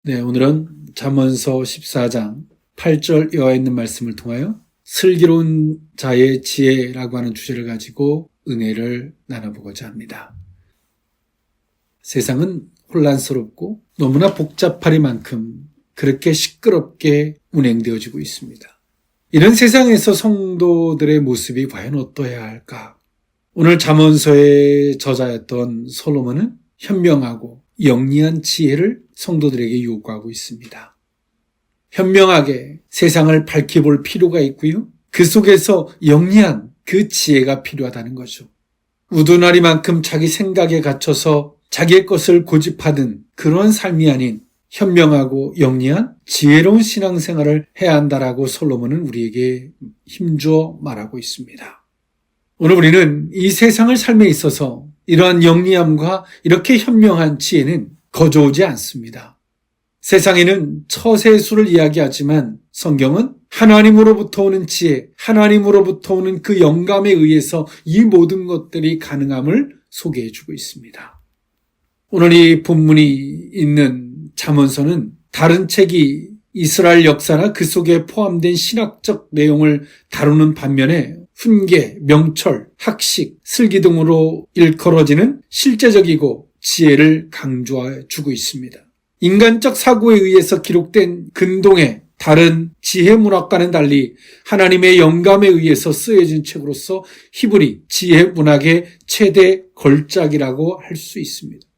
네, 오늘은 잠언서 14장 8절 이하에 있는 말씀을 통하여 슬기로운 자의 지혜라고 하는 주제를 가지고 은혜를 나눠보고자 합니다. 세상은 혼란스럽고 너무나 복잡하리만큼 그렇게 시끄럽게 운행되어지고 있습니다. 이런 세상에서 성도들의 모습이 과연 어떠해야 할까? 오늘 잠언서의 저자였던 솔로몬은 현명하고 영리한 지혜를 성도들에게 요구하고 있습니다. 현명하게 세상을 밝혀볼 필요가 있고요. 그 속에서 영리한 그 지혜가 필요하다는 거죠. 우두나리만큼 자기 생각에 갇혀서 자기의 것을 고집하는 그런 삶이 아닌 현명하고 영리한 지혜로운 신앙생활을 해야 한다라고 솔로몬은 우리에게 힘주어 말하고 있습니다. 오늘 우리는 이 세상을 삶에 있어서 이러한 영리함과 이렇게 현명한 지혜는 거저오지 않습니다. 세상에는 처세수를 이야기하지만 성경은 하나님으로부터 오는 지혜, 하나님으로부터 오는 그 영감에 의해서 이 모든 것들이 가능함을 소개해주고 있습니다. 오늘 이 본문이 있는 잠언서는 다른 책이 이스라엘 역사나 그 속에 포함된 신학적 내용을 다루는 반면에 훈계, 명철, 학식, 슬기 등으로 일컬어지는 실제적이고 지혜를 강조해 주고 있습니다. 인간적 사고에 의해서 기록된 근동의 다른 지혜 문학과는 달리 하나님의 영감에 의해서 쓰여진 책으로서 히브리 지혜 문학의 최대 걸작이라고 할 수 있습니다.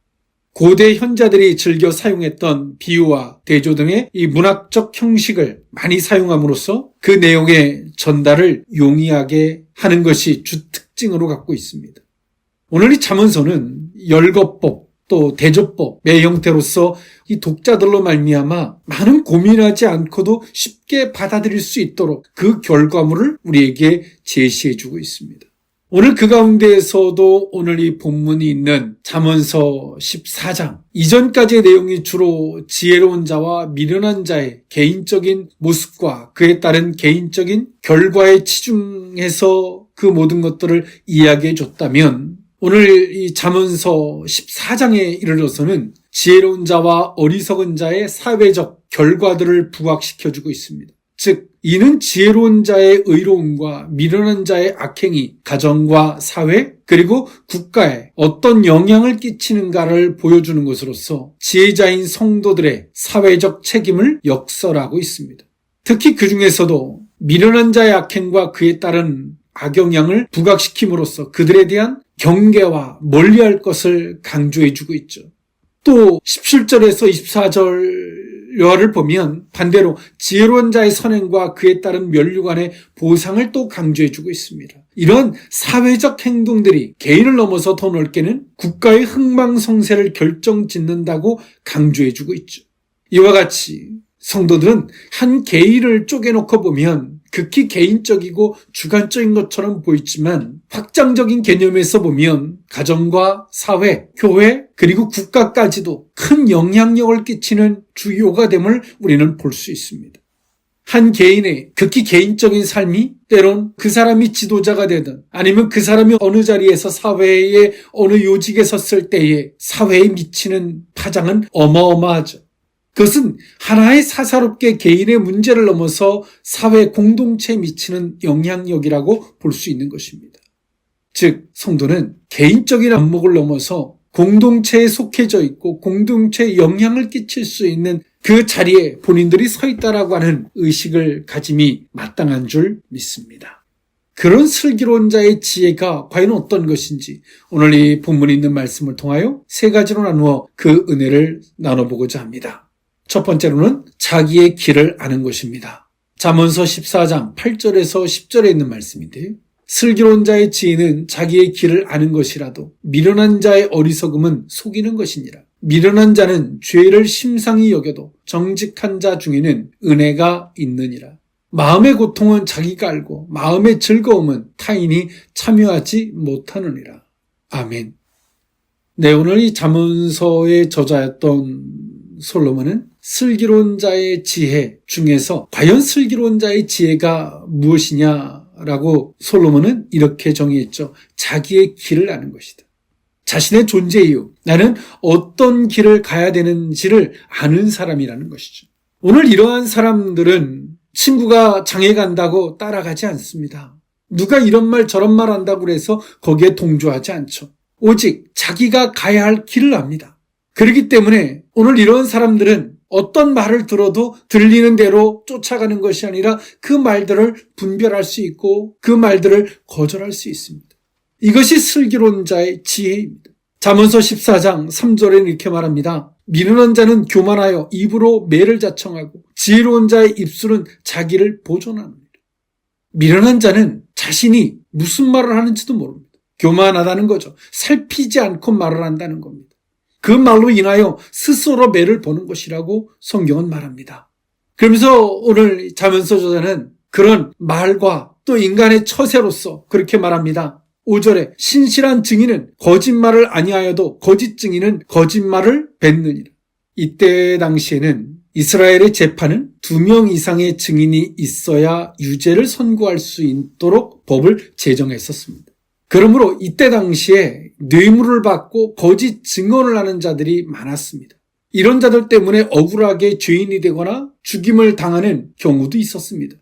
고대 현자들이 즐겨 사용했던 비유와 대조 등의 이 문학적 형식을 많이 사용함으로써 그 내용의 전달을 용이하게 하는 것이 주 특징으로 갖고 있습니다. 오늘 이 잠언서는 열거법 또 대조법의 형태로서 이 독자들로 말미암아 많은 고민하지 않고도 쉽게 받아들일 수 있도록 그 결과물을 우리에게 제시해주고 있습니다. 오늘 그 가운데에서도 오늘 이 본문이 있는 잠언서 14장 이전까지의 내용이 주로 지혜로운 자와 미련한 자의 개인적인 모습과 그에 따른 개인적인 결과에 치중해서 그 모든 것들을 이야기해 줬다면 오늘 이 잠언서 14장에 이르러서는 지혜로운 자와 어리석은 자의 사회적 결과들을 부각시켜주고 있습니다. 즉 이는 지혜로운 자의 의로움과 미련한 자의 악행이 가정과 사회 그리고 국가에 어떤 영향을 끼치는가를 보여주는 것으로서 지혜자인 성도들의 사회적 책임을 역설하고 있습니다. 특히 그 중에서도 미련한 자의 악행과 그에 따른 악영향을 부각시킴으로써 그들에 대한 경계와 멀리할 것을 강조해주고 있죠. 또 17절에서 24절을 보면 반대로 지혜로운 자의 선행과 그에 따른 면류관의 보상을 또 강조해주고 있습니다. 이런 사회적 행동들이 개인을 넘어서 더 넓게는 국가의 흥망성쇠를 결정짓는다고 강조해주고 있죠. 이와 같이 성도들은 한 개인을 쪼개놓고 보면 극히 개인적이고 주관적인 것처럼 보이지만 확장적인 개념에서 보면 가정과 사회, 교회 그리고 국가까지도 큰 영향력을 끼치는 주요가 됨을 우리는 볼 수 있습니다. 한 개인의 극히 개인적인 삶이 때론 그 사람이 지도자가 되든 아니면 그 사람이 어느 자리에서 사회의 어느 요직에 섰을 때에 사회에 미치는 파장은 어마어마하죠. 그것은 하나의 사사롭게 개인의 문제를 넘어서 사회 공동체에 미치는 영향력이라고 볼 수 있는 것입니다. 즉 성도는 개인적인 안목을 넘어서 공동체에 속해져 있고 공동체에 영향을 끼칠 수 있는 그 자리에 본인들이 서 있다라고 하는 의식을 가짐이 마땅한 줄 믿습니다. 그런 슬기로운 자의 지혜가 과연 어떤 것인지 오늘 이 본문에 있는 말씀을 통하여 세 가지로 나누어 그 은혜를 나눠보고자 합니다. 첫 번째로는 자기의 길을 아는 것입니다. 잠언서 14장 8절에서 10절에 있는 말씀인데요. 슬기로운 자의 지혜는 자기의 길을 아는 것이라도 미련한 자의 어리석음은 속이는 것이니라. 미련한 자는 죄를 심상히 여겨도 정직한 자 중에는 은혜가 있느니라. 마음의 고통은 자기가 알고 마음의 즐거움은 타인이 참여하지 못하느니라. 아멘. 네, 오늘 이 잠언서의 저자였던 솔로몬은 슬기로운 자의 지혜 중에서 과연 슬기로운 자의 지혜가 무엇이냐라고 솔로몬은 이렇게 정의했죠. 자기의 길을 아는 것이다. 자신의 존재 이유, 나는 어떤 길을 가야 되는지를 아는 사람이라는 것이죠. 오늘 이러한 사람들은 친구가 장에 간다고 따라가지 않습니다. 누가 이런 말 저런 말 한다고 해서 거기에 동조하지 않죠. 오직 자기가 가야 할 길을 압니다. 그렇기 때문에 오늘 이런 사람들은 어떤 말을 들어도 들리는 대로 쫓아가는 것이 아니라 그 말들을 분별할 수 있고 그 말들을 거절할 수 있습니다. 이것이 슬기로운 자의 지혜입니다. 잠언서 14장 3절에는 이렇게 말합니다. 미련한 자는 교만하여 입으로 매를 자청하고 지혜로운 자의 입술은 자기를 보존합니다. 미련한 자는 자신이 무슨 말을 하는지도 모릅니다. 교만하다는 거죠. 살피지 않고 말을 한다는 겁니다. 그 말로 인하여 스스로 매를 보는 것이라고 성경은 말합니다. 그러면서 오늘 잠언서 저자는 그런 말과 또 인간의 처세로서 그렇게 말합니다. 5절에 신실한 증인은 거짓말을 아니하여도 거짓 증인은 거짓말을 뱉느니라. 이때 당시에는 이스라엘의 재판은 2명 이상의 증인이 있어야 유죄를 선고할 수 있도록 법을 제정했었습니다. 그러므로 이때 당시에 뇌물을 받고 거짓 증언을 하는 자들이 많았습니다. 이런 자들 때문에 억울하게 죄인이 되거나 죽임을 당하는 경우도 있었습니다.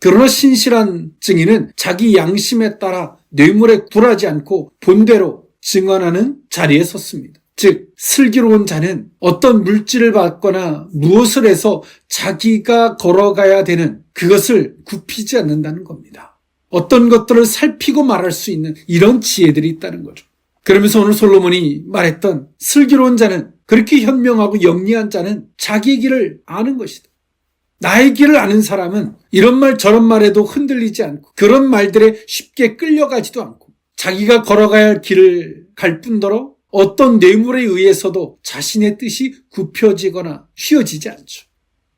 그러나 신실한 증인은 자기 양심에 따라 뇌물에 굴하지 않고 본대로 증언하는 자리에 섰습니다. 즉 슬기로운 자는 어떤 물질을 받거나 무엇을 해서 자기가 걸어가야 되는 그것을 굽히지 않는다는 겁니다. 어떤 것들을 살피고 말할 수 있는 이런 지혜들이 있다는 거죠. 그러면서 오늘 솔로몬이 말했던 슬기로운 자는, 그렇게 현명하고 영리한 자는 자기 길을 아는 것이다. 나의 길을 아는 사람은 이런 말 저런 말에도 흔들리지 않고 그런 말들에 쉽게 끌려가지도 않고 자기가 걸어가야 할 길을 갈 뿐더러 어떤 뇌물에 의해서도 자신의 뜻이 굽혀지거나 휘어지지 않죠.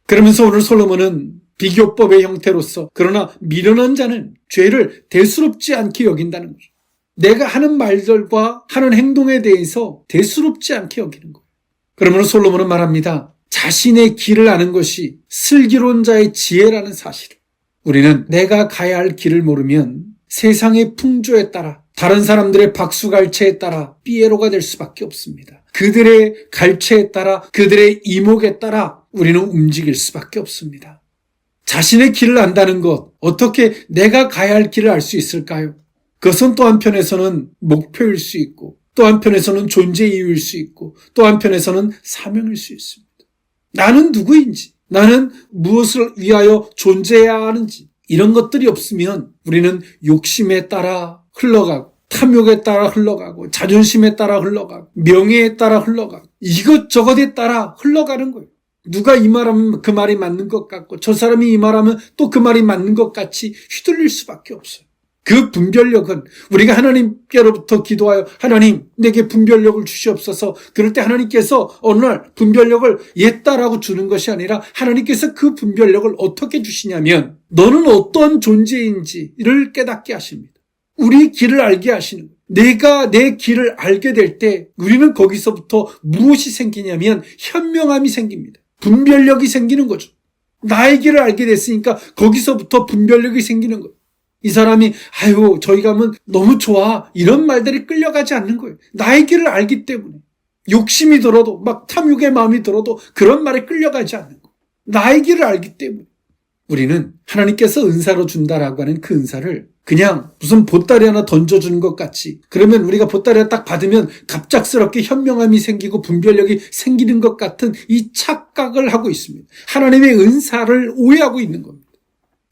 그러면서 오늘 솔로몬은 비교법의 형태로서 그러나 미련한 자는 죄를 대수롭지 않게 여긴다는 거죠. 내가 하는 말들과 하는 행동에 대해서 대수롭지 않게 여기는 거예요. 그러므로 솔로몬은 말합니다. 자신의 길을 아는 것이 슬기로운 자의 지혜라는 사실을. 우리는 내가 가야 할 길을 모르면 세상의 풍조에 따라 다른 사람들의 박수갈채에 따라 삐에로가 될 수밖에 없습니다. 그들의 갈채에 따라 그들의 이목에 따라 우리는 움직일 수밖에 없습니다. 자신의 길을 안다는 것, 어떻게 내가 가야 할 길을 알 수 있을까요? 그것은 또 한편에서는 목표일 수 있고 또 한편에서는 존재 이유일 수 있고 또 한편에서는 사명일 수 있습니다. 나는 누구인지, 나는 무엇을 위하여 존재해야 하는지 이런 것들이 없으면 우리는 욕심에 따라 흘러가고 탐욕에 따라 흘러가고 자존심에 따라 흘러가고 명예에 따라 흘러가고 이것저것에 따라 흘러가는 거예요. 누가 이 말하면 그 말이 맞는 것 같고 저 사람이 이 말하면 또 그 말이 맞는 것 같이 휘둘릴 수밖에 없어요. 그 분별력은 우리가 하나님께로부터 기도하여 하나님 내게 분별력을 주시옵소서, 그럴 때 하나님께서 어느 날 분별력을 옛다라고 주는 것이 아니라 하나님께서 그 분별력을 어떻게 주시냐면 너는 어떤 존재인지를 깨닫게 하십니다. 우리 길을 알게 하시는 거예요. 내가 내 길을 알게 될 때 우리는 거기서부터 무엇이 생기냐면 현명함이 생깁니다. 분별력이 생기는 거죠. 나의 길을 알게 됐으니까 거기서부터 분별력이 생기는 거예요. 이 사람이 아유 저희 가면 너무 좋아 이런 말들이 끌려가지 않는 거예요. 나의 길을 알기 때문에. 욕심이 들어도 막 탐욕의 마음이 들어도 그런 말에 끌려가지 않는 거예요. 나의 길을 알기 때문에. 우리는 하나님께서 은사로 준다라고 하는 그 은사를 그냥 무슨 보따리 하나 던져주는 것 같이, 그러면 우리가 보따리 하나 딱 받으면 갑작스럽게 현명함이 생기고 분별력이 생기는 것 같은 이 착각을 하고 있습니다. 하나님의 은사를 오해하고 있는 겁니다.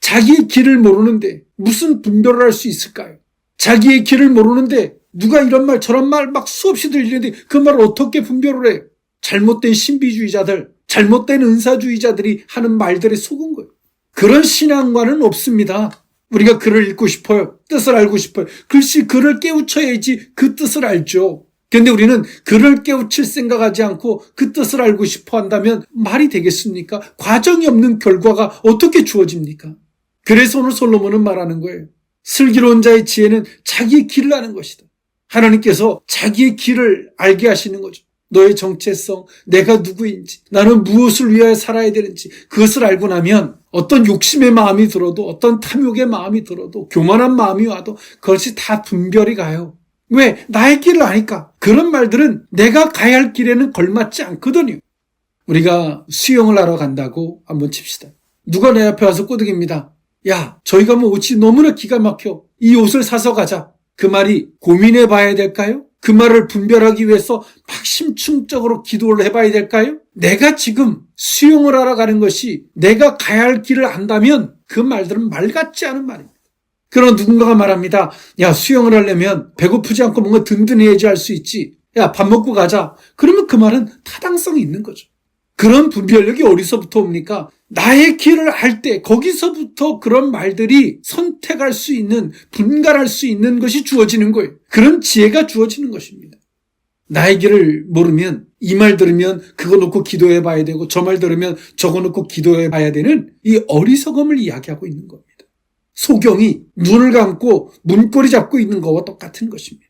자기의 길을 모르는데 무슨 분별을 할 수 있을까요? 자기의 길을 모르는데 누가 이런 말 저런 말 막 수없이 들리는데 그 말을 어떻게 분별을 해요? 잘못된 신비주의자들, 잘못된 은사주의자들이 하는 말들에 속은 거예요. 그런 신앙과는 없습니다. 우리가 글을 읽고 싶어요. 뜻을 알고 싶어요. 글씨 글을 깨우쳐야지 그 뜻을 알죠. 그런데 우리는 글을 깨우칠 생각하지 않고 그 뜻을 알고 싶어 한다면 말이 되겠습니까? 과정이 없는 결과가 어떻게 주어집니까? 그래서 오늘 솔로몬은 말하는 거예요. 슬기로운 자의 지혜는 자기의 길을 아는 것이다. 하나님께서 자기의 길을 알게 하시는 거죠. 너의 정체성, 내가 누구인지, 나는 무엇을 위하여 살아야 되는지 그것을 알고 나면 어떤 욕심의 마음이 들어도 어떤 탐욕의 마음이 들어도 교만한 마음이 와도 그것이 다 분별이 가요. 왜? 나의 길을 아니까. 그런 말들은 내가 가야 할 길에는 걸맞지 않거든요. 우리가 수영을 하러 간다고 한번 칩시다. 누가 내 앞에 와서 꼬드깁니다. 야, 저희가 뭐 옷이 너무나 기가 막혀. 이 옷을 사서 가자. 그 말이 고민해 봐야 될까요? 그 말을 분별하기 위해서 막심층적으로 기도를 해봐야 될까요? 내가 지금 수영을 하러 가는 것이 내가 가야 할 길을 안다면 그 말들은 말 같지 않은 말입니다. 그러나 누군가가 말합니다. 야, 수영을 하려면 배고프지 않고 뭔가 든든해야지 할 수 있지. 야, 밥 먹고 가자. 그러면 그 말은 타당성이 있는 거죠. 그런 분별력이 어디서부터 옵니까? 나의 길을 알 때 거기서부터 그런 말들이 선택할 수 있는, 분간할 수 있는 것이 주어지는 거예요. 그런 지혜가 주어지는 것입니다. 나의 길을 모르면 이 말 들으면 그거 놓고 기도해 봐야 되고 저 말 들으면 저거 놓고 기도해 봐야 되는 이 어리석음을 이야기하고 있는 겁니다. 소경이 눈을 감고 문고리 잡고 있는 것과 똑같은 것입니다.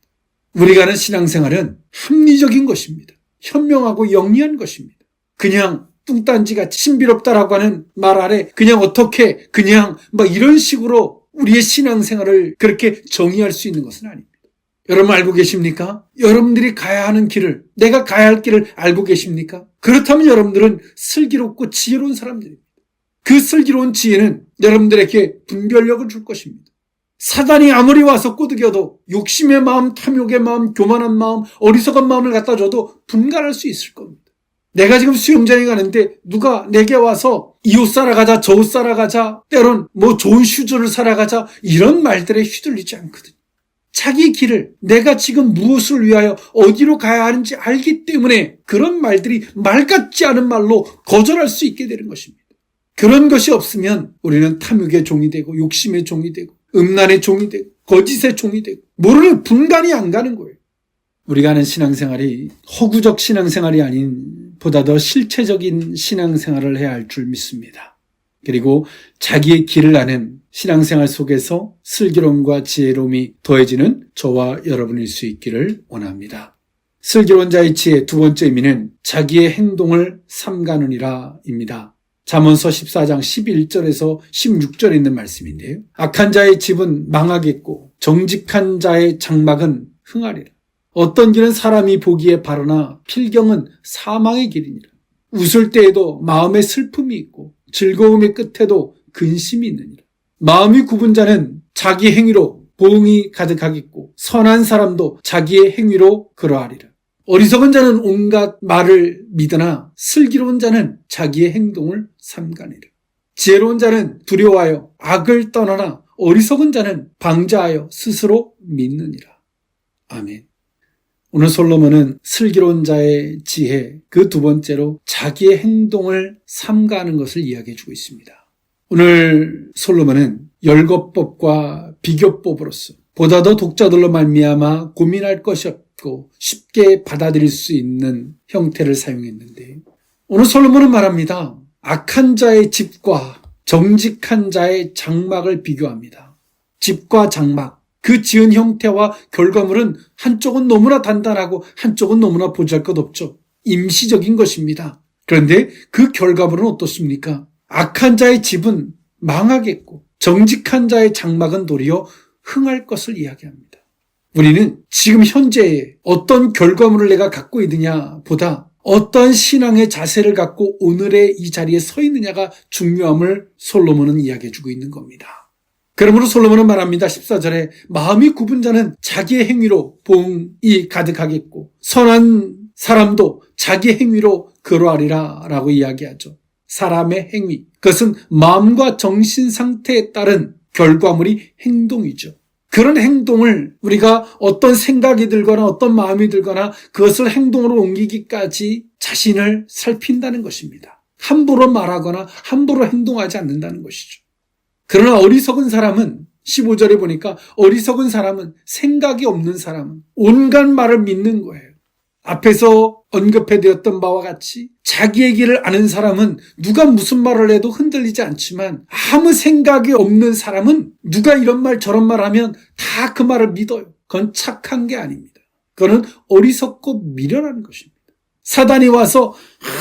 우리가 하는 신앙생활은 합리적인 것입니다. 현명하고 영리한 것입니다. 그냥 뚱딴지가 신비롭다라고 하는 말 아래 그냥 어떻게 그냥 이런 식으로 우리의 신앙생활을 그렇게 정의할 수 있는 것은 아닙니다. 여러분 알고 계십니까? 여러분들이 가야 하는 길을, 내가 가야 할 길을 알고 계십니까? 그렇다면 여러분들은 슬기롭고 지혜로운 사람들입니다. 그 슬기로운 지혜는 여러분들에게 분별력을 줄 것입니다. 사단이 아무리 와서 꼬드겨도 욕심의 마음, 탐욕의 마음, 교만한 마음, 어리석은 마음을 갖다 줘도 분간할 수 있을 겁니다. 내가 지금 수영장에 가는데 누가 내게 와서 이 옷 사러 가자, 저 옷 사러 가자, 때론 좋은 슈즈를 사러 가자 이런 말들에 휘둘리지 않거든요. 자기 길을 내가 지금 무엇을 위하여 어디로 가야 하는지 알기 때문에 그런 말들이 말 같지 않은 말로 거절할 수 있게 되는 것입니다. 그런 것이 없으면 우리는 탐욕의 종이 되고 욕심의 종이 되고 음란의 종이 되고 거짓의 종이 되고 모르는 분간이 안 가는 거예요. 우리가 하는 신앙생활이 허구적 신앙생활이 아닌 보다 더 실체적인 신앙생활을 해야 할 줄 믿습니다. 그리고 자기의 길을 아는 신앙생활 속에서 슬기로움과 지혜로움이 더해지는 저와 여러분일 수 있기를 원합니다. 슬기로운 자의 지혜 두 번째 의미는 자기의 행동을 삼가느니라입니다. 잠언서 14장 11절에서 16절에 있는 말씀인데요. 악한 자의 집은 망하겠고 정직한 자의 장막은 흥하리라. 어떤 길은 사람이 보기에 바르나 필경은 사망의 길이니라. 웃을 때에도 마음에 슬픔이 있고 즐거움의 끝에도 근심이 있느니라. 마음이 굽은 자는 자기 행위로 보응이 가득하겠고 선한 사람도 자기의 행위로 그러하리라. 어리석은 자는 온갖 말을 믿으나 슬기로운 자는 자기의 행동을 삼가니라. 지혜로운 자는 두려워하여 악을 떠나나 어리석은 자는 방자하여 스스로 믿느니라. 아멘. 오늘 솔로몬은 슬기로운 자의 지혜, 그 두 번째로 자기의 행동을 삼가하는 것을 이야기해 주고 있습니다. 오늘 솔로몬은 열거법과 비교법으로서 보다 더 독자들로 말미암아 고민할 것이 없고 쉽게 받아들일 수 있는 형태를 사용했는데 오늘 솔로몬은 말합니다. 악한 자의 집과 정직한 자의 장막을 비교합니다. 집과 장막. 그 지은 형태와 결과물은 한쪽은 너무나 단단하고 한쪽은 너무나 보잘것없죠. 임시적인 것입니다. 그런데 그 결과물은 어떻습니까? 악한 자의 집은 망하겠고 정직한 자의 장막은 도리어 흥할 것을 이야기합니다. 우리는 지금 현재의 어떤 결과물을 내가 갖고 있느냐 보다 어떤 신앙의 자세를 갖고 오늘의 이 자리에 서 있느냐가 중요함을 솔로몬은 이야기해 주고 있는 겁니다. 그러므로 솔로몬은 말합니다. 14절에 마음이 굽은 자는 자기의 행위로 보응이 가득하겠고 선한 사람도 자기 행위로 그러하리라 라고 이야기하죠. 사람의 행위, 그것은 마음과 정신 상태에 따른 결과물이 행동이죠. 그런 행동을 우리가 어떤 생각이 들거나 어떤 마음이 들거나 그것을 행동으로 옮기기까지 자신을 살핀다는 것입니다. 함부로 말하거나 함부로 행동하지 않는다는 것이죠. 그러나 어리석은 사람은 15절에 보니까 어리석은 사람은 생각이 없는 사람은 온갖 말을 믿는 거예요. 앞에서 언급해드렸던 바와 같이 자기의 길을 아는 사람은 누가 무슨 말을 해도 흔들리지 않지만 아무 생각이 없는 사람은 누가 이런 말 저런 말 하면 다 그 말을 믿어요. 그건 착한 게 아닙니다. 그건 어리석고 미련한 것입니다. 사단이 와서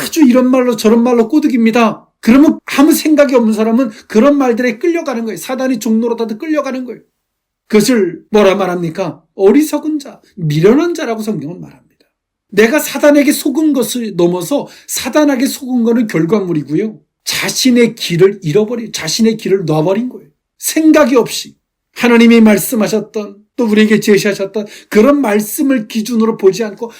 아주 이런 말로 저런 말로 꼬드깁니다. 그러면 아무 생각이 없는 사람은 그런 말들에 끌려가는 거예요. 사단이 종로로 다 끌려가는 거예요. 그것을 뭐라 말합니까? 어리석은 자, 미련한 자라고 성경은 말합니다. 내가 사단에게 속은 것을 넘어서 사단에게 속은 것은 결과물이고요. 자신의 길을 잃어버린, 자신의 길을 놔버린 거예요. 생각이 없이 하나님이 말씀하셨던, 또 우리에게 제시하셨던 그런 말씀을 기준으로 보지 않고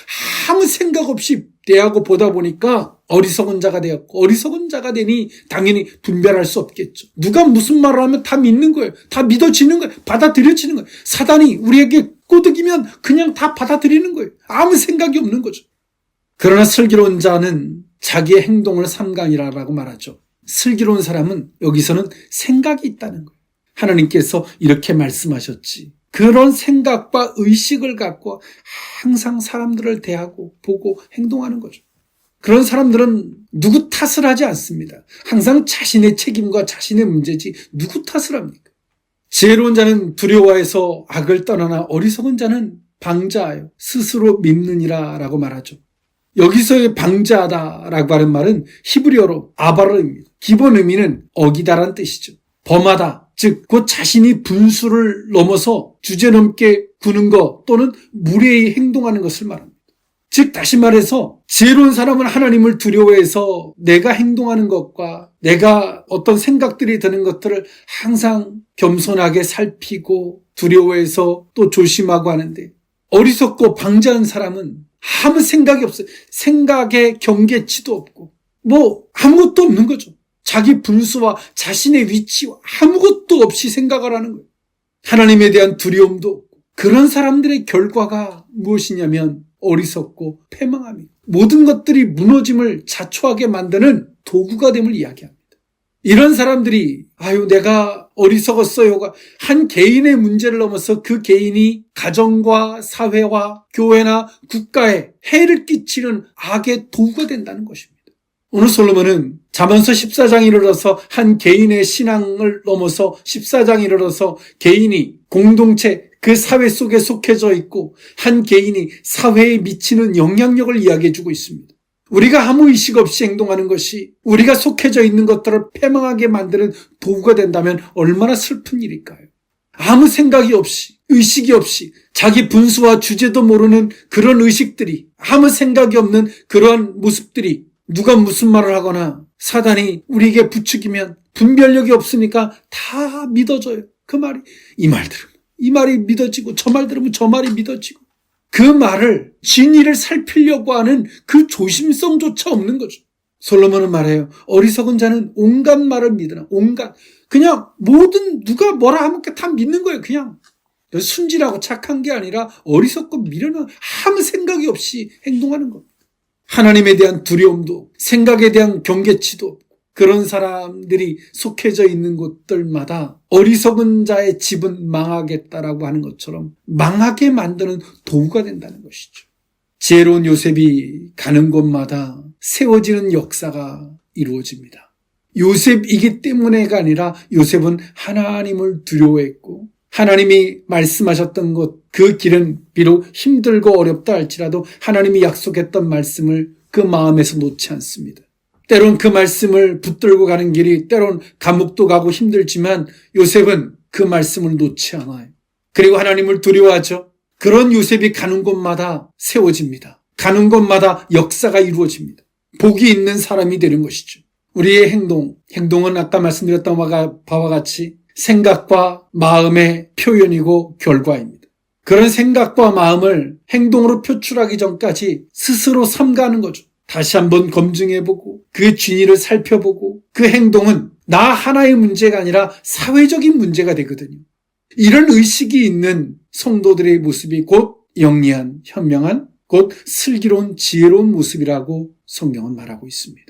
아무 생각 없이 대하고 보다 보니까 어리석은 자가 되었고, 어리석은 자가 되니 당연히 분별할 수 없겠죠. 누가 무슨 말을 하면 다 믿는 거예요. 다 믿어지는 거예요. 받아들여지는 거예요. 사단이 우리에게 꼬드기면 그냥 다 받아들이는 거예요. 아무 생각이 없는 거죠. 그러나 슬기로운 자는 자기의 행동을 삼가이라고 말하죠. 슬기로운 사람은 여기서는 생각이 있다는 거예요. 하나님께서 이렇게 말씀하셨지. 그런 생각과 의식을 갖고 항상 사람들을 대하고 보고 행동하는 거죠. 그런 사람들은 누구 탓을 하지 않습니다. 항상 자신의 책임과 자신의 문제지 누구 탓을 합니까? 지혜로운 자는 두려워해서 악을 떠나나 어리석은 자는 방자하여 스스로 믿느니라 라고 말하죠. 여기서의 방자하다라고 하는 말은 히브리어로 아바르입니다. 기본 의미는 어기다란 뜻이죠. 범하다, 즉 곧 자신이 분수를 넘어서 주제넘게 구는 것 또는 무례히 행동하는 것을 말합니다. 즉 다시 말해서 지혜로운 사람은 하나님을 두려워해서 내가 행동하는 것과 내가 어떤 생각들이 드는 것들을 항상 겸손하게 살피고 두려워해서 또 조심하고 하는데, 어리석고 방자한 사람은 아무 생각이 없어요. 생각에 경계치도 없고 아무것도 없는 거죠. 자기 분수와 자신의 위치와 아무것도 없이 생각을 하는 거예요. 하나님에 대한 두려움도 없고. 그런 사람들의 결과가 무엇이냐면 어리석고 패망함이고 모든 것들이 무너짐을 자초하게 만드는 도구가 됨을 이야기합니다. 이런 사람들이 내가 어리석었어요가 한 개인의 문제를 넘어서 그 개인이 가정과 사회와 교회나 국가에 해를 끼치는 악의 도구가 된다는 것입니다. 오늘 솔로몬은 잠언서 14장에 이르러서 한 개인의 신앙을 넘어서 14장에 이르러서 개인이 공동체 그 사회 속에 속해져 있고 한 개인이 사회에 미치는 영향력을 이야기해주고 있습니다. 우리가 아무 의식 없이 행동하는 것이 우리가 속해져 있는 것들을 패망하게 만드는 도구가 된다면 얼마나 슬픈 일일까요? 아무 생각이 없이, 의식이 없이 자기 분수와 주제도 모르는 그런 의식들이, 아무 생각이 없는 그러한 모습들이 누가 무슨 말을 하거나 사단이 우리에게 부추기면 분별력이 없으니까 다 믿어져요. 그 말이, 이 말 들으면 이 말이 믿어지고 저 말 들으면 저 말이 믿어지고, 그 말을 진리를 살피려고 하는 그 조심성조차 없는 거죠. 솔로몬은 말해요. 어리석은 자는 온갖 말을 믿으나, 그냥 모든 누가 뭐라 하면 다 믿는 거예요. 그냥 순진하고 착한 게 아니라 어리석고 미련한, 아무 생각이 없이 행동하는 겁니다. 하나님에 대한 두려움도, 생각에 대한 경계치도 없고, 그런 사람들이 속해져 있는 곳들마다 어리석은 자의 집은 망하겠다라고 하는 것처럼 망하게 만드는 도구가 된다는 것이죠. 지혜로운 요셉이 가는 곳마다 세워지는 역사가 이루어집니다. 요셉이기 때문에가 아니라 요셉은 하나님을 두려워했고, 하나님이 말씀하셨던 것, 그 길은 비록 힘들고 어렵다 할지라도 하나님이 약속했던 말씀을 그 마음에서 놓지 않습니다. 때론 그 말씀을 붙들고 가는 길이 때론 감옥도 가고 힘들지만 요셉은 그 말씀을 놓지 않아요. 그리고 하나님을 두려워하죠. 그런 요셉이 가는 곳마다 세워집니다. 가는 곳마다 역사가 이루어집니다. 복이 있는 사람이 되는 것이죠. 우리의 행동은 아까 말씀드렸던 바와 같이 생각과 마음의 표현이고 결과입니다. 그런 생각과 마음을 행동으로 표출하기 전까지 스스로 삼가는 거죠. 다시 한번 검증해보고 그 진위를 살펴보고 그 행동은 나 하나의 문제가 아니라 사회적인 문제가 되거든요. 이런 의식이 있는 성도들의 모습이 곧 영리한, 현명한, 곧 슬기로운, 지혜로운 모습이라고 성경은 말하고 있습니다.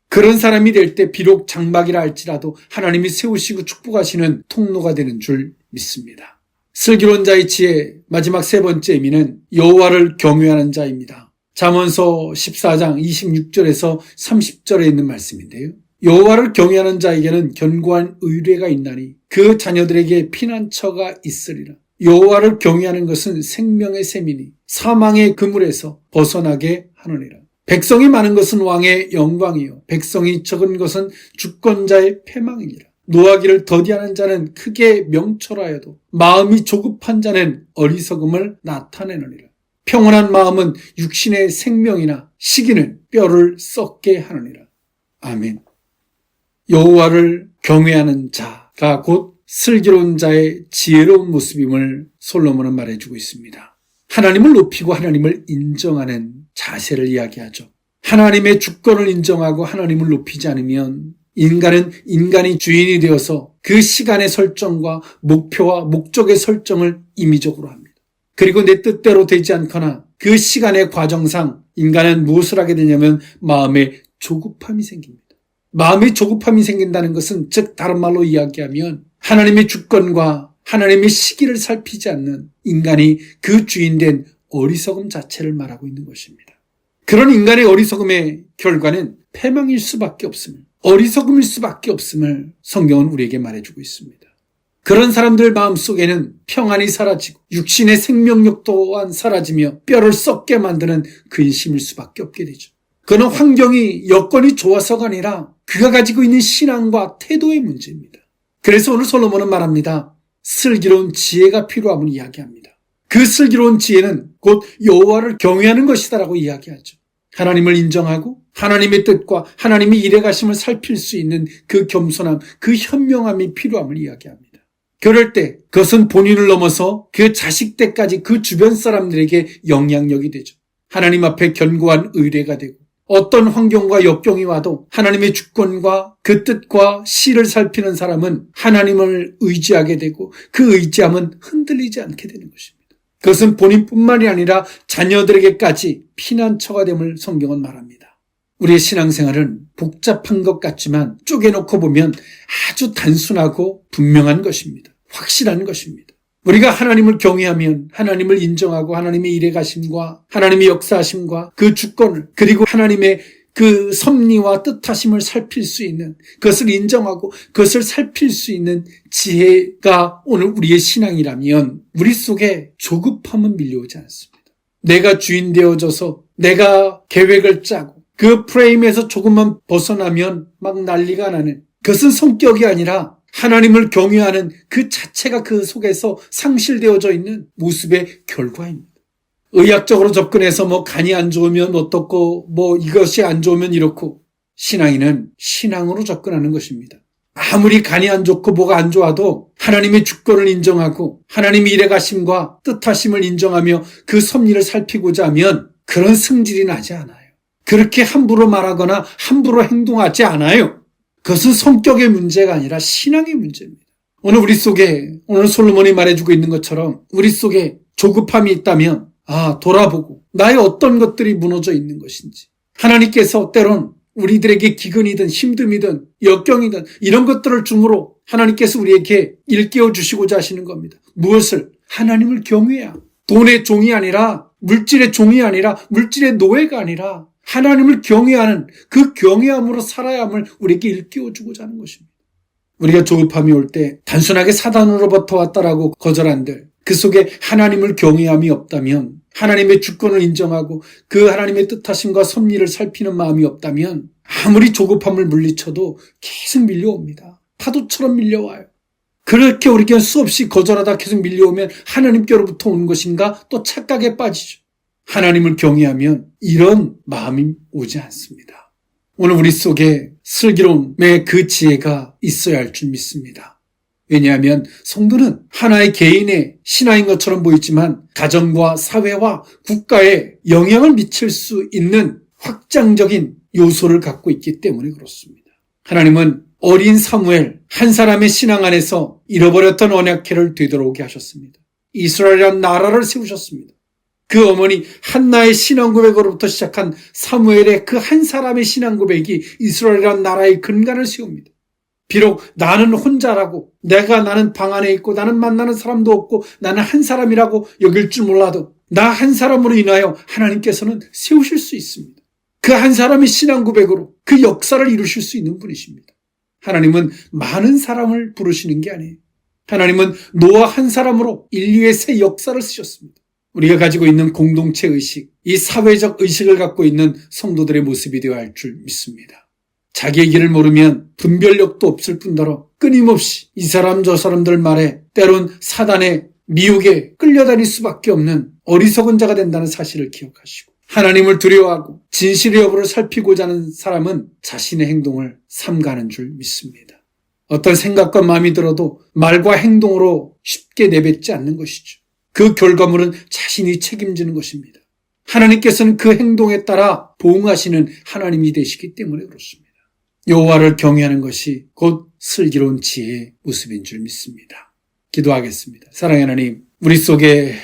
그런 사람이 될 때 비록 장막이라 할지라도 하나님이 세우시고 축복하시는 통로가 되는 줄 믿습니다. 슬기로운 자의 지혜, 마지막 세 번째 의미는 여호와를 경외하는 자입니다. 잠언서 14장 26절에서 30절에 있는 말씀인데요. 여호와를 경외하는 자에게는 견고한 의뢰가 있나니 그 자녀들에게 피난처가 있으리라. 여호와를 경외하는 것은 생명의 셈이니 사망의 그물에서 벗어나게 하느니라. 백성이 많은 것은 왕의 영광이요 백성이 적은 것은 주권자의 패망이니라. 노하기를 더디하는 자는 크게 명철하여도 마음이 조급한 자는 어리석음을 나타내느니라. 평온한 마음은 육신의 생명이나 시기는 뼈를 썩게 하느니라. 아멘. 여호와를 경외하는 자가 곧 슬기로운 자의 지혜로운 모습임을 솔로몬은 말해주고 있습니다. 하나님을 높이고 하나님을 인정하는 자세를 이야기하죠. 하나님의 주권을 인정하고 하나님을 높이지 않으면 인간은 인간이 주인이 되어서 그 시간의 설정과 목표와 목적의 설정을 임의적으로 합니다. 그리고 내 뜻대로 되지 않거나 그 시간의 과정상 인간은 무엇을 하게 되냐면 마음에 조급함이 생깁니다. 마음에 조급함이 생긴다는 것은 즉 다른 말로 이야기하면 하나님의 주권과 하나님의 시기를 살피지 않는 인간이 그 주인된 어리석음 자체를 말하고 있는 것입니다. 그런 인간의 어리석음의 결과는 패망일 수밖에 없음을, 어리석음일 수밖에 없음을 성경은 우리에게 말해주고 있습니다. 그런 사람들 마음속에는 평안이 사라지고 육신의 생명력 또한 사라지며 뼈를 썩게 만드는 근심일 수밖에 없게 되죠. 그는 환경이 여건이 좋아서가 아니라 그가 가지고 있는 신앙과 태도의 문제입니다. 그래서 오늘 솔로몬은 말합니다. 슬기로운 지혜가 필요함을 이야기합니다. 그 슬기로운 지혜는 곧 여호와를 경외하는 것이다라고 이야기하죠. 하나님을 인정하고 하나님의 뜻과 하나님의 일해가심을 살필 수 있는 그 겸손함, 그 현명함이 필요함을 이야기합니다. 그럴 때 그것은 본인을 넘어서 그 자식 때까지 그 주변 사람들에게 영향력이 되죠. 하나님 앞에 견고한 의뢰가 되고 어떤 환경과 역경이 와도 하나님의 주권과 그 뜻과 시를 살피는 사람은 하나님을 의지하게 되고 그 의지함은 흔들리지 않게 되는 것입니다. 그것은 본인뿐만이 아니라 자녀들에게까지 피난처가 됨을 성경은 말합니다. 우리의 신앙생활은 복잡한 것 같지만 쪼개놓고 보면 아주 단순하고 분명한 것입니다. 확실한 것입니다. 우리가 하나님을 경외하면 하나님을 인정하고 하나님의 일해가심과 하나님의 역사하심과 그 주권을 그리고 하나님의 그 섭리와 뜻하심을 살필 수 있는 그것을 인정하고 그것을 살필 수 있는 지혜가 오늘 우리의 신앙이라면 우리 속에 조급함은 밀려오지 않습니다. 내가 주인 되어져서 내가 계획을 짜고 그 프레임에서 조금만 벗어나면 막 난리가 나는 그것은 성격이 아니라 하나님을 경외하는 그 자체가 그 속에서 상실되어져 있는 모습의 결과입니다. 의학적으로 접근해서 간이 안 좋으면 어떻고 이것이 안 좋으면 이렇고 신앙인은 신앙으로 접근하는 것입니다. 아무리 간이 안 좋고 뭐가 안 좋아도 하나님의 주권을 인정하고 하나님의 일해가심과 뜻하심을 인정하며 그 섭리를 살피고자 하면 그런 승질이 나지 않아요. 그렇게 함부로 말하거나 함부로 행동하지 않아요. 그것은 성격의 문제가 아니라 신앙의 문제입니다. 오늘 솔로몬이 말해주고 있는 것처럼 우리 속에 조급함이 있다면 돌아보고 나의 어떤 것들이 무너져 있는 것인지 하나님께서 때론 우리들에게 기근이든 힘듦이든 역경이든 이런 것들을 주므로 하나님께서 우리에게 일깨워 주시고자 하시는 겁니다. 무엇을? 하나님을 경외해야 돈의 종이 아니라 물질의 종이 아니라 물질의 노예가 아니라 하나님을 경외하는 그 경외함으로 살아야 함을 우리에게 일깨워주고자 하는 것입니다. 우리가 조급함이 올 때 단순하게 사단으로부터 왔다라고 거절한들 그 속에 하나님을 경외함이 없다면 하나님의 주권을 인정하고 그 하나님의 뜻하심과 섭리를 살피는 마음이 없다면 아무리 조급함을 물리쳐도 계속 밀려옵니다. 파도처럼 밀려와요. 그렇게 우리가 수없이 거절하다 계속 밀려오면 하나님께로부터 온 것인가 또 착각에 빠지죠. 하나님을 경외하면 이런 마음이 오지 않습니다. 오늘 우리 속에 슬기로움의 그 지혜가 있어야 할 줄 믿습니다. 왜냐하면 성도는 하나의 개인의 신앙인 것처럼 보이지만 가정과 사회와 국가에 영향을 미칠 수 있는 확장적인 요소를 갖고 있기 때문에 그렇습니다. 하나님은 어린 사무엘 한 사람의 신앙 안에서 잃어버렸던 언약궤를 되돌아오게 하셨습니다. 이스라엘이라는 나라를 세우셨습니다. 그 어머니 한나의 신앙 고백으로부터 시작한 사무엘의 그 한 사람의 신앙 고백이 이스라엘이라는 나라의 근간을 세웁니다. 비록 나는 혼자라고 나는 방 안에 있고 나는 만나는 사람도 없고 나는 한 사람이라고 여길 줄 몰라도 나 한 사람으로 인하여 하나님께서는 세우실 수 있습니다. 그 한 사람의 신앙 고백으로 그 역사를 이루실 수 있는 분이십니다. 하나님은 많은 사람을 부르시는 게 아니에요. 하나님은 노아 한 사람으로 인류의 새 역사를 쓰셨습니다. 우리가 가지고 있는 공동체 의식, 이 사회적 의식을 갖고 있는 성도들의 모습이 되어야 할 줄 믿습니다. 자기의 길을 모르면 분별력도 없을 뿐더러 끊임없이 이 사람 저 사람들 말에 때론 사단의 미혹에 끌려다닐 수밖에 없는 어리석은 자가 된다는 사실을 기억하시고 하나님을 두려워하고 진실의 여부를 살피고자 하는 사람은 자신의 행동을 삼가는 줄 믿습니다. 어떤 생각과 마음이 들어도 말과 행동으로 쉽게 내뱉지 않는 것이죠. 그 결과물은 자신이 책임지는 것입니다. 하나님께서는 그 행동에 따라 보응하시는 하나님이 되시기 때문에 그렇습니다. 여호와를 경외하는 것이 곧 슬기로운 지혜의 모습인 줄 믿습니다. 기도하겠습니다. 사랑하는 하나님, 우리 속에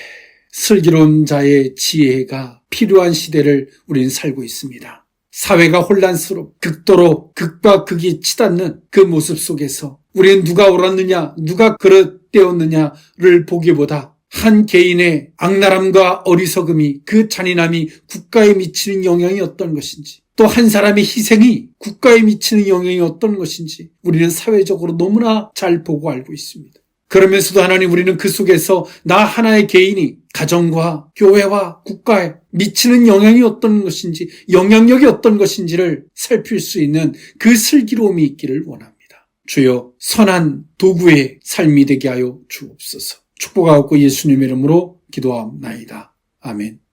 슬기로운 자의 지혜가 필요한 시대를 우리는 살고 있습니다. 사회가 혼란스럽고 극도로 극과 극이 치닫는 그 모습 속에서 우리는 누가 옳았느냐, 누가 그릇되었느냐를 보기보다 한 개인의 악랄함과 어리석음이, 그 잔인함이 국가에 미치는 영향이 어떤 것인지, 또 한 사람의 희생이 국가에 미치는 영향이 어떤 것인지 우리는 사회적으로 너무나 잘 보고 알고 있습니다. 그러면서도 하나님, 우리는 그 속에서 나 하나의 개인이 가정과 교회와 국가에 미치는 영향이 어떤 것인지, 영향력이 어떤 것인지를 살필 수 있는 그 슬기로움이 있기를 원합니다. 주여, 선한 도구의 삶이 되게 하여 주옵소서. 축복하옵고 예수님의 이름으로 기도하옵나이다. 아멘.